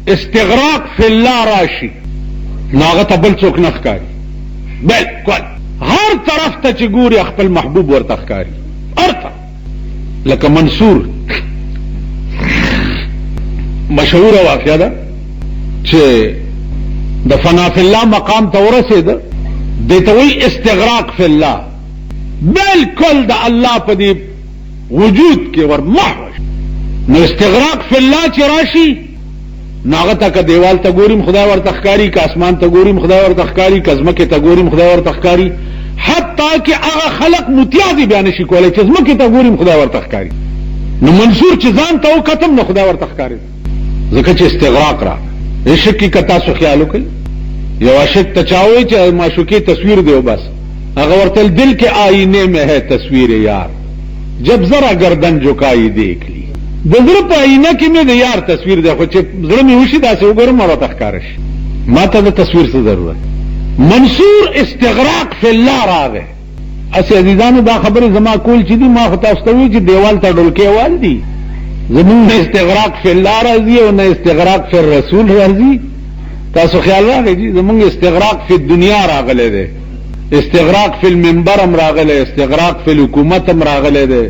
استغراق فی الله راشي نو هغه ته بل څوک نه ښکاري. بالکل هر طرف ته چې ګوري خپل محبوب ورته ښکاري، هر طرف. لکه منصور مشهوره واقعه ده چې د فنا فی الله مقام ته ورسېده، دې ته وایي استغراق فی الله. بالکل د الله په دې وجود کې ور محو. نو استغراق فی الله چې راشي نو هغه ته که دیوال ته ګوریم خدای ورته ښکاري، که اسمان ته ګوریم خدای ورته ښکاري، که ځمکې ته ګوریم خدای ورته ښکاري. حتی که هغه خلق متیازې بیا نشي کولی چې ځمکې ته ګوریم خدای ورته ښکاري. نو منصور چې ځان ته وکتم نو خدای ورته ښکاري، ځکه چې استغراق را. عشق کې که تاسو خیال وکړئ، یو عاشق ته چا وایي چې معشوقې تصویر دی بس، هغه ورته دل کې آئینے میں ہے تصویر یار جب ذرا گردن جھکائی دیکھ لی. د زړه په آئینه کې مې د یار تصویر دی، خو چې زړه مې وشي داسې وګورم ما راته ښکاره شي. ما ته د تصویر څه ضرورت. منصور استغراق فی الله راغی. اسې عزیزانو دا خبرې زما کول چې دي، ما خو تاسو ته وایي چې دیوال ته ډولکې وال دي. زمونږ نه استغراق فی الله راځي او نه استغراق فی الرسول راځي. تاسو خیال راغی جی زمونږ استغراق فی الدنیا راغلی دی، استغراق فی المنبر هم راغلی، استغراق فی الحکومت هم راغلی دی.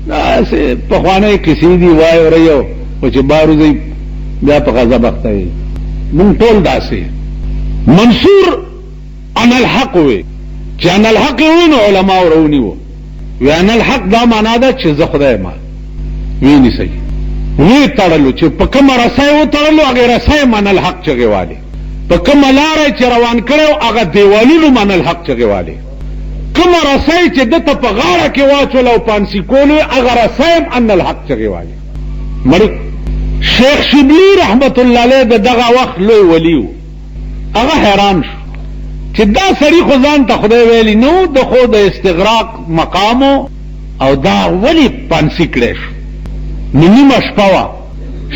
داسې پخوانی کیسې دي وایي ورایو، خو چې باروزی بیا په غضب اخته وي. مونږ ټول داسې. منصور ان الحق وی چې ان الحق وی نو علما ورونیو وی ان الحق دا معنا ده چې زه خدای ما وی نیسئ وی تړلو چې په کومه رسۍ وتړلو هغې رسۍ من الحق چغې والې، په کومه لاره چې روان کړی هغه دیوالونو من الحق چغې والې، کومه رسۍ چې دته په غاړه کې واچول او پانسي کولو هغه رسۍ هم ان الحق چغې والې. مړ شیخ شبلی رحمت الله علیه د دغه وخت لوی ولی و. هغه حیران شو چې دا سړي خو ځان ته خدای ویلی نو، د خو د استغراق مقامو او دا ولې پانسي کړی شو. نو نیمه شپه وه،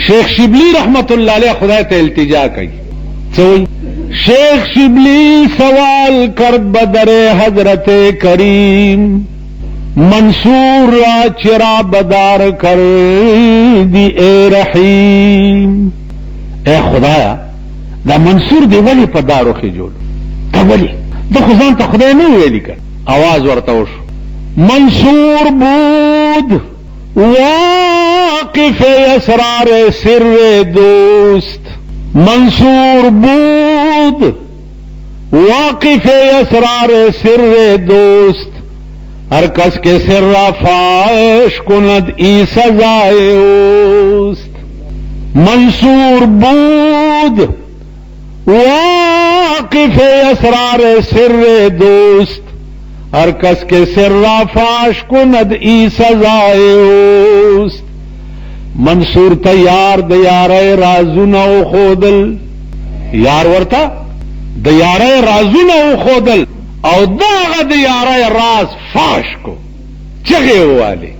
شیخ شبلی رحمت الله علیه خدای ته التجا کوي. څه وایي؟ شیخ شبلی سوال کرد بدر حضرت کریم، منصور را چرا بدار کر دی اے رحیم. اے خدایا دا منصور دی ولی په دارو کې جوړ تا ولی د خو ځان ته خدای نه ویلي کړ. आवाज ورته وشو منصور بود واقف اسرار سر دوست، منصور بود واقف اسرار سر دوست، ہر کس کے سر را فاش کند ای سزائے اوست. منصور بود واقف اسرار سر دوست، ہر کس کے سر را فاش کند ای سزائے اوست. منصور تیار دیارے رازونه خودل، یار ورته دیارے رازونه خودل او داغه دیارے راز فاش کو چغه والی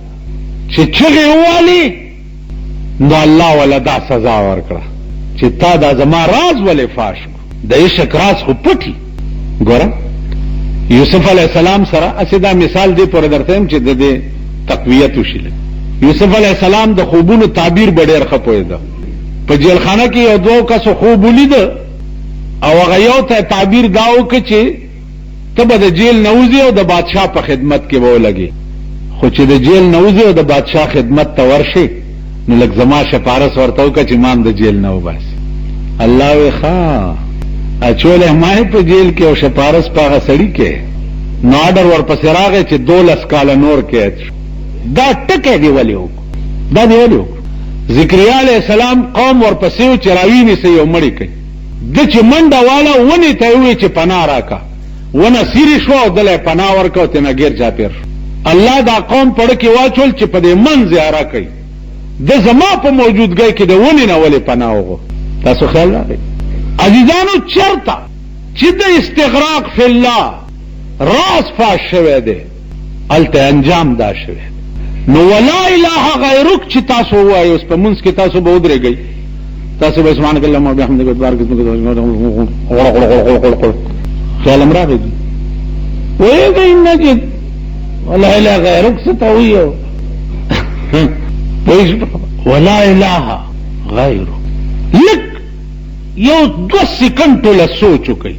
چې چغه والی نو الله ولا دا سزا ورکړه چې تا دا زما راز ولې فاش کو. د عشق راز خو پټي. ګوره یوسف علیہ السلام سره اسې دا مثال دی پر درته چې د دې تقویت وشي. یوسف علیہ السلام د خوبونو تعبیر ډېر ښه پوهېده. په جیل خانه کې یو دوه کسو خوب ولیده او هغه یو ته تعبیر دا وکړه چې ته به د جیل نه وځې او د بادشاه په خدمت کې به ولګې، خو چې د جیل نه وځې او د بادشاه خدمت ته ورشې نو لږ زما شپارس ورته وکړه چې ما هم د جیل نه وباسي. الله وی ښه اچولی ما یې په جیل کې او شپارس په هغه سړي کې. نو آډر ورپسې راغی چې 12 کاله نور قید شو. دا ټکی دی ولې وکړو؟ دا دی ولې وکړو؟ ذکریا علیہ السلام قوم ورپسې و چې راوینیسئ او مړی کوي. ده چې منډه واله ونې ته یې وویل چې پناه راکړه، ونه سیرې شوه او دله یې پناه ورکړه او تېنه ګیر چاپېر شو. الله دا قوم په ډکې واچول چې په دې من زیاره کوي. ده زما په موجودګۍ کې د ونې نه ولې پناه وغوښت. تاسو خیال راغی؟ عزیزانو چرته چې د استغراق فی الله راز فاش شوی دی هلته انجام دا شوی. نو ولا اله غیرک چې تاسو ووایئ اوس په منځ کې تاسو به ودرېږئ، تاسو به سبحانک اللهم وبحمدک تبارک اسمک خیال هم راغی ویږئ نجد ولا اله غیرک څه ته ووایو ولا اله غیرک. لک یو 2 سکند ټوله سوچ وکړي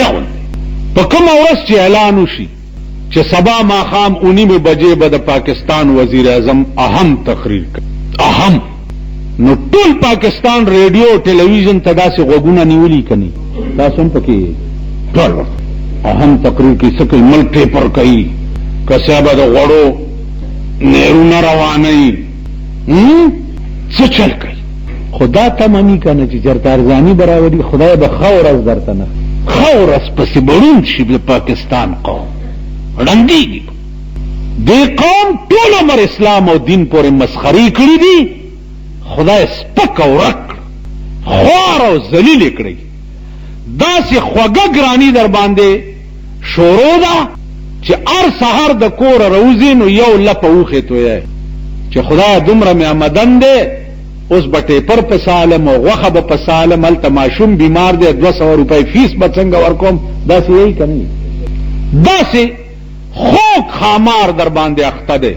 یو په کومه ورځ چې اعلان وشي چې سبا ماښام 9 بجې به د پاکستان وزیر اعظم اهم تقریر کوي اهم نو ټول پاکستان ریډیو ټلویزیون ته داسې غوږونه نیولي کني تاسو هم پکې ټول اهم تقریر کوي څه کوي ملک ټیپر کوي کسا به د غوړو نیرونه روانوي څه چل کوي خدا تمامي کنه چې چرته ارزاني براوري خدای به ښه ورځ درته نه ښه ورځ پسې بړوند شي د پاکستان قوم ړنګېږي دې قوم ټول عمر اسلام او دین پورې مسخري کړي دي خدای سپک او رک خوار او ذلیل کړی داسې خوږه ګرانی در باندې شروع ده چې هر سحر د کور روزي نو یو لپه اوښې تویی چې خدای دومره مې آمدن دی اوس به ټیپر په سالم او غوښه به په سالم هلته ماشوم بیمار دی 200 روپۍ فیس به څنګه ورکوم داسې یی که نه داسې خوږ خامار در باندې اخته دی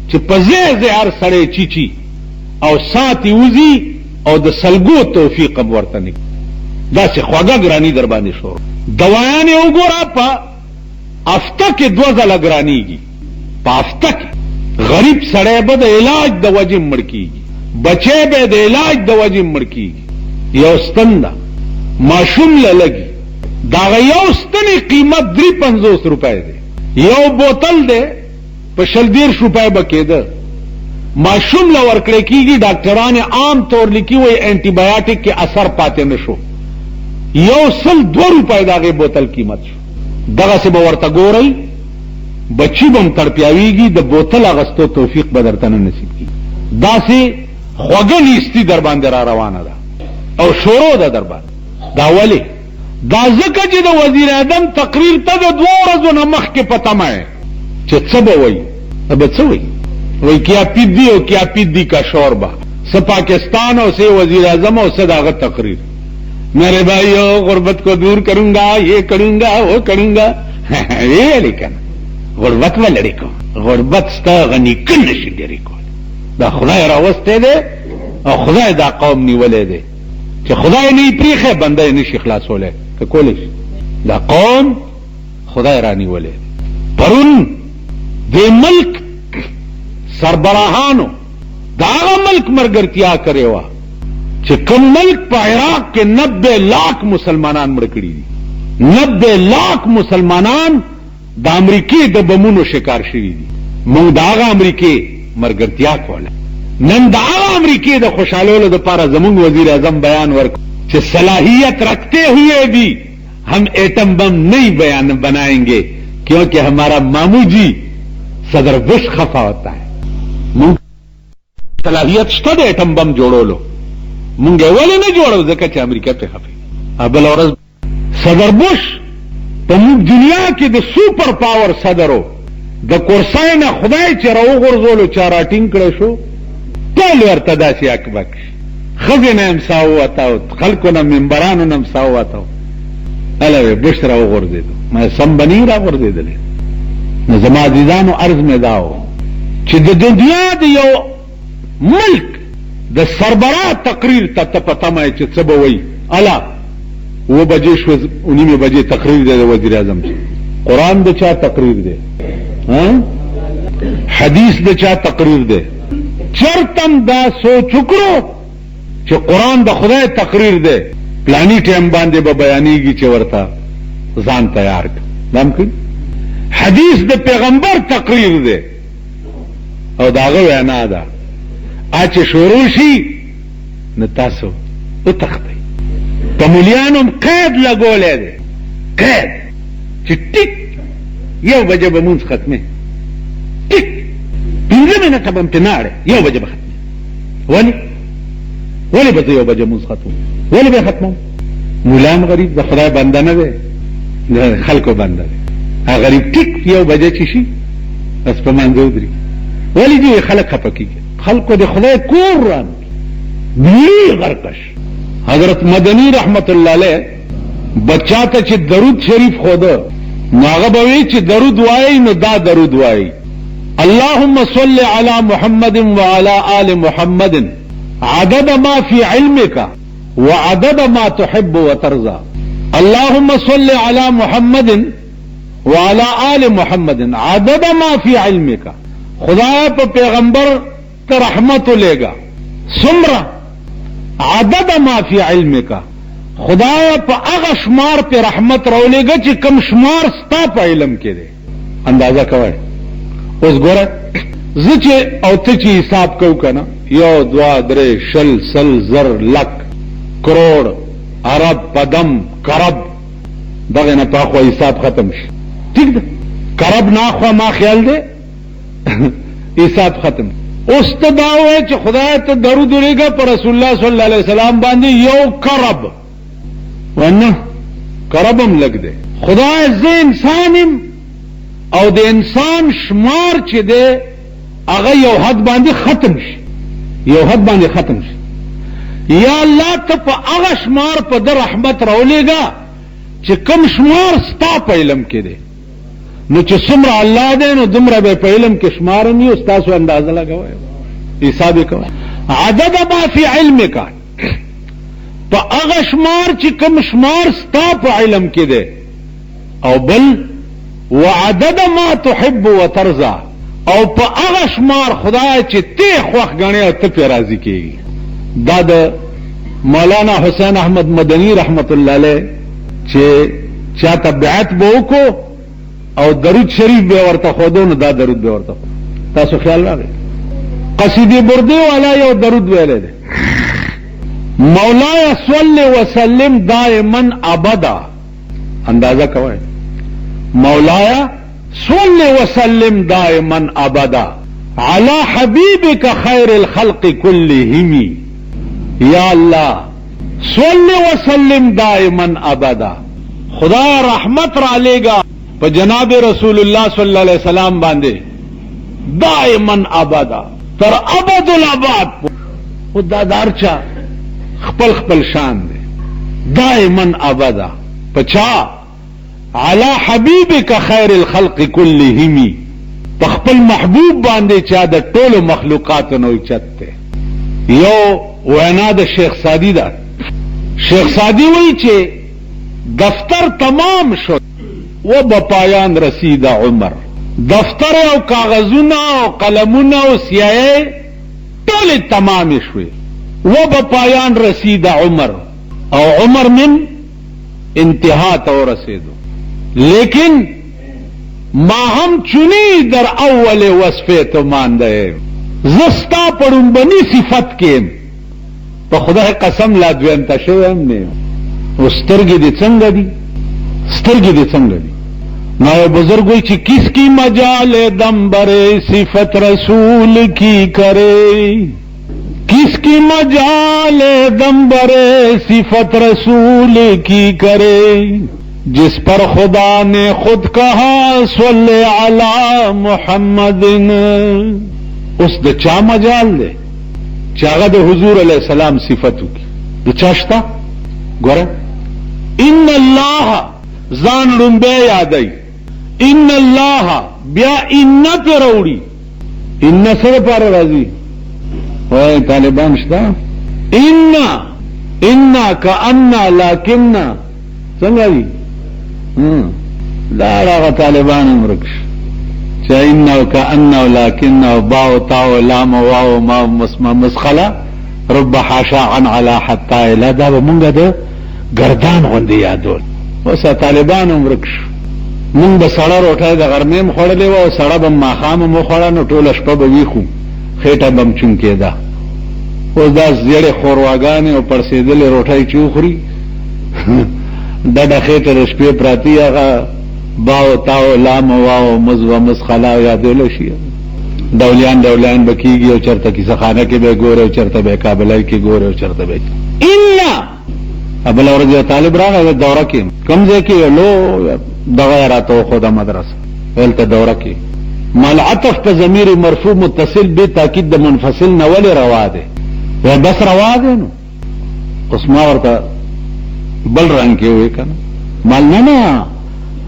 چې په ځای ځای هر سړی چیچي او ساتي وزي او د سلګو توفیق هم ورته نه داسې خوږه ګرانی در باندې شروع دوایانې وګوره په هفته کې 2 ځله ګرانیږي په هفته کې غریب سړی به د علاج د وجې مړ کېږي بچی به د علاج د وجې مړ کېږي یو ستن ده ماشوم له لګي د هغه یو ستنې قیمت 350 روپۍ دی یو بوتل دی په 120 روپۍ به کېده ماشوم له ورکړی کېږي ډاکټران عام طور لیکي وایي انټي بایوټیک کې اثر پاتې نه شو یو 102 روپۍ د هغې بوتل قیمت شو دغسې به ورته ګورئ بچی به هم تړپیاویږي د بوتل اغستو توفیق به درته نه نصیب کېږي داسې خوږه نیستي در باندې را روانه ده او شروع ده در باندې دا ولې دا ځکه چې د وزیر اعظم تقریر ته د 2 ورځو نه مخکې په تمه یې چې څه به وایي به څه وایي وہی کیا پیدی ہو کیا پیدی کا شوربہ س پاکستان ہو سے وزیر اعظم ہو سے داغت تقریر میرے بھائیو غربت کو دور کروں گا یہ کروں گا وہ کروں گا یہ لیکن غربت و لڑی کو غربت ستا غنی کن نشی ڈیری کو دا خدای راوستے دے اور خدای دا قوم نیولے دے کہ خدای نہیں پریخے بندے نشی خلاص ہولے کہ کولش دا قوم خدای را نیولے پرون دے ملک سربراہانو دا آغا ملک مرگرتیا کرے وا چې کم ملک پا عراق کے 90 لاکھ مسلمانان مڑکڑی دی 90 لاکھ مسلمانان دا امریکی دا بمونو شکار شوی دی مونگ دا آغا امریکی مرگرتیا کولا نن دا آغا امریکی دا خوشحالولو دا پارا زمونگ وزیر اعظم بیان ورکو کہ صلاحیت رکھتے ہوئے بھی ہم ایٹم بم نہیں بیان بنائیں گے کیونکہ ہمارا مامو جی صدر بش خفا ہوتا ہے صلاحیت شته د ایټم بم جوړولو مونږ ولې نه جوړو ځکه چې امریکا په خفه بل ورځ صدر بوش په موږ دنیا کې د سوپر پاور صدرو د کورسای نه خدای چې راوغورځولو چا راټینګ کړی شو ټول ورته داسې اکبک ښځې نه هم ساه ووتاو خلکو نه ممبرانو نه هم ساه ووتاو هله بوش راوغورځېدو ما سم به نه راغورځېدلی نو زما عزیزانو عرض مې دا و چې د دنیا د یو ملک د سربراه تقریر ته ته په تمه یې چې څه به وایي الا 9 بجې شوه 9 بجې تقریر دی د وزیر اعظم قرآن د چا تقریر دی حدیث د چا تقریر دی چرتم دا سوچ وکړو چې قرآن د خدای تقریر دی پلانی ټیم باندې به بیانېږي چې ورته ځان تیار کړ دام کړي حدیث د پیغمبر تقریر دی او داغه وینا ده چې شروع شي نو تاسو وتښتئ په مولیانو قید لګولی دی قید چې ټیک 1 بجې به مونځ ختمې ټیک 5 منټه به م پې ناړې 1 بجې به ختمې ولې به زه 1 بجې مونځ ختموم ولې به ختموم مولان غریب د خدای بنده نه دی د خلکو بنده دی هغه غریب ټیک 1 بجې چې شي بس په منځه ودرېږي ولی دی خلق خفه کیږي خلقو د خدای کور ران دی غرقش حضرت مدنی رحمت الله علیه بچا ته چې درود شریف خوده ناغه به وی چې درود وایي نو دا درود وایي اللهم صل علی محمد وعلى آل محمد عدد ما في علمك وعدد ما تحب وترضى. اللهم صل على محمد وعلى آل محمد عدد ما في علمك. خدای په پیغمبر ته رحمت لېګا سمرا عدد ما في علمك. خدای په هغه شمار په رحمت راولېګا چې کم شمار ستا په علم کې دی. اندازه کوي. اوس ګوره زه چې او ته چې حساب کو کنه 1 2 3 شل سل زر لک کروڑ عرب پدم کرب دغه نه په خو حساب ختم شي. ٹھیک ده کرب نه خو ما خیال دی حساب ختم. اوس ته دا وای چې خدای ته درود ورېګا پر رسول الله صلی الله علیه وسلم باندې یو کرب ونه کربم لګ دی. خدای زه انسانم او د انسان شمار چې دی هغه یو حد باندې ختم شي یو حد باندې ختم شي. یا الله ته په هغه شمار په در رحمت راولېګا چې کم شمار ستا په علم کې دی. نو چې څومره الله دی نو دومره به په علم کې شمار نه او تاسو اندازه لګوئ حساب کوئ. عدد ما فی علمک په هغه شمار چې کم شمار ستا په علم کې دی. او بل وعدد ما تحب وترضى او په هغه شمار خدای چې ته خوښ غنې او ته په راضي کېږي. دا د مولانا حسین احمد مدنی رحمت الله علیه چې چاته بیعت به وکړو او درود شریف به ورته خودو نو دا درود به ورته تاسو خیال راغی. قصیده برده والا یو درود ویلی دی مولاي صل وسلم دائما ابدا. اندازه کوئ مولاي صل وسلم دائما ابدا على حبيبك خير الخلق كلهم. یا اللہ صل وسلم دائما ابدا. خدا رحمت را لے گا پا جناب رسول اللہ صلی اللہ علیہ وسلم باندے دائما ابدا تر ابد الاباد. خدا دارچا خپل خپل شان دے دائما ابدا پچا علی حبیبک خیر الخلق کلهم پخپل محبوب باندے چا د ټولو مخلوقات نو چته. یو وینا د شیخ سادی دا شیخ سادی وی چې دفتر تمام شد و بپایان رسید عمر. دفتر او کاغذونه او قلمونه او سیاهی ټول تمام شوي و بپایان رسید عمر او عمر من انتہا تو رسیدو. لیکن ما هم چنی در اول وصفه تو مانده زستا پرون بنی صفت کیم په خدای قسم لا دویم تا شویم نه. او سترګې دې څنګه دي سترګې دې څنګه دي. نو بزرگ وی چې کس کی مجال دم برے صفت رسول کی کرے. کس کی مجال دم برے صفت رسول کی کرے. جس پر خدا نے خود کہا صلی علی محمد. اس د چا مجال دے چاگہ د حضور علیہ السلام صفتو کی د چاشتا گورا. ان اللہ زان رنبے یادئی ان اللہ بیا ان پہ روڑی ان سر پار راضی اوے طالبان شتا ان کا انا لیکن سنگا دی لاراغ طالبان امرکش چا انو کا انا لیکن باو تاو لام واو ما مسخلا رب حاشا عن علا حتی الا دا بمونگا دا گردان غندی یادول. وسا طالبان امرکش مونږ به سړه روټۍ د غرمې م خوړلې وه او سړه به م ماښام م وخوړه نو ټوله شپه به ویښو خېټه به م چون کېده. اوس دا زیړې ښورواګانې او پړسېدلې روټۍ چې وخوري ډډه خېټه د شپې پراتي هغه باو تاو لام واو مز و مسخلا یادولی شي. ډولیان به کېږي او چېرته کیسهخانه کې به یې ګورې او چېرته به یې کابلۍ کې ګورې او چېرته به بل ورځ یو طالب راغی دوره کې کوم ځای کې لو دغه راته وښوده مدرسه هلته دوره کې مال عطف په ضمیر مرفوع متصل به تاکید د منفصل نه ولې روا دی یا بس روا دی. نو اوس ما ورته بل رنګ کې وې کنه مال نه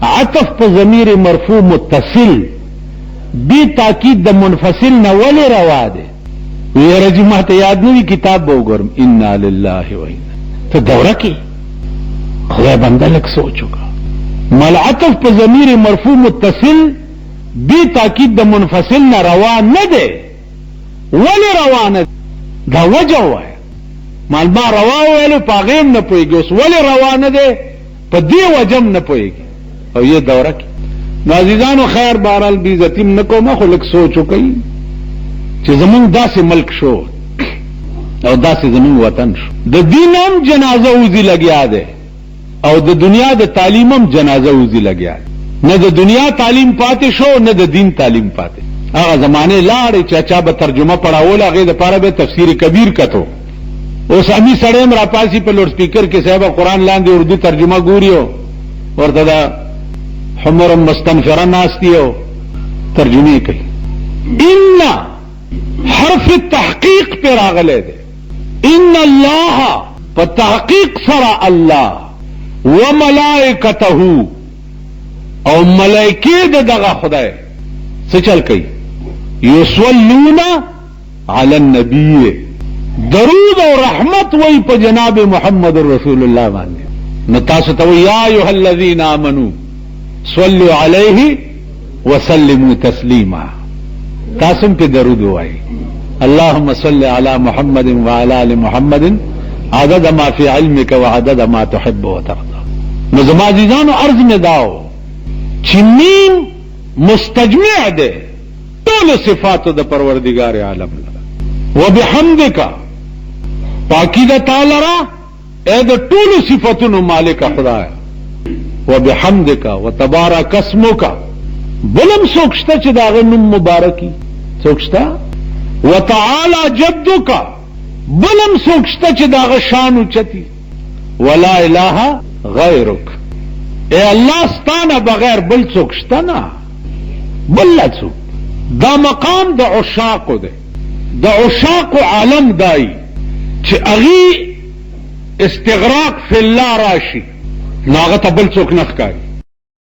عطف په ضمیر مرفوع متصل به تاکید د منفصل نه ولې روا دی. ویره چې ماته یاد نه وي کتاب به وګورم. انا لله و انا ته دوره کې خدای بنده لک سوچ وکړه. ملعطف په ضمیر مرفوع متصل بی تاکید د منفصل نه روان نه دی. ولی روانه دا وجه وای مال ما روا ویلو پاغیم نه پويږي، اوس ولی روانه دی په دې وجم نه پويږي. او یہ دوره کې عزیزانو خیر بهرحال بی عزتیم نه کوم، خو لک سوچ وکړئ چې زمونږ داسې ملک شو او داسې زمونږ وطن شو، د دین هم جنازه وزي لګیا دی او د دنیا د تعلیم هم جنازه وزي لګیا دی. نه د دنیا تعلیم پاتې شو نه د دین تعلیم پاتې. هغه زمانه لاړې چې چا به ترجمه پڑھاول، هغه د پاره به تفسیر کبیر کتو. اوس امي سړیم را پاسي په لوډ سپیکر کې صاحب قرآن لاندې اردو ترجمه ګوريو، ورته دا حمر مستنفره ناستیو ترجمه کوي. ان حرف تحقیق پر راغله ده، ان الله په تحقیق سره الله وملائکته او ملائکه دغه خدای څه چل کوي، یصلون علی النبی، درود او رحمت وای په جناب محمد رسول الله باندې. نو تاسو ته یا ایها الذین آمنو صلوا علیه وسلموا تسلیما، تاسو په درود وای. اللهم صل علی محمد وعلى ال محمد عدد ما فی علمک وعدد ما تحب وترضى. نو زما عزیزانو عرض می داو چې مين مستجمع ده ټول صفاتو د پروردگار عالم وبحمدک، پاکی د تعالی را اې د ټول صفاتونو مالک خدای، وبحمدک وتبارک اسمک، بلم سوکشته چې داغه نوم مبارکی سوکشته، وتعالى جدک، بلم سوکشته چې داغه شان اوچتی، ولا اله غیرک، اے الله ستانه بغیر بل سوکشته نه بل څوک. دا مقام د عشاق ده، د عشاق عالم دای چې اغي استغراق فی الله راشي، ناغه ته بل څوک نه ښکاري.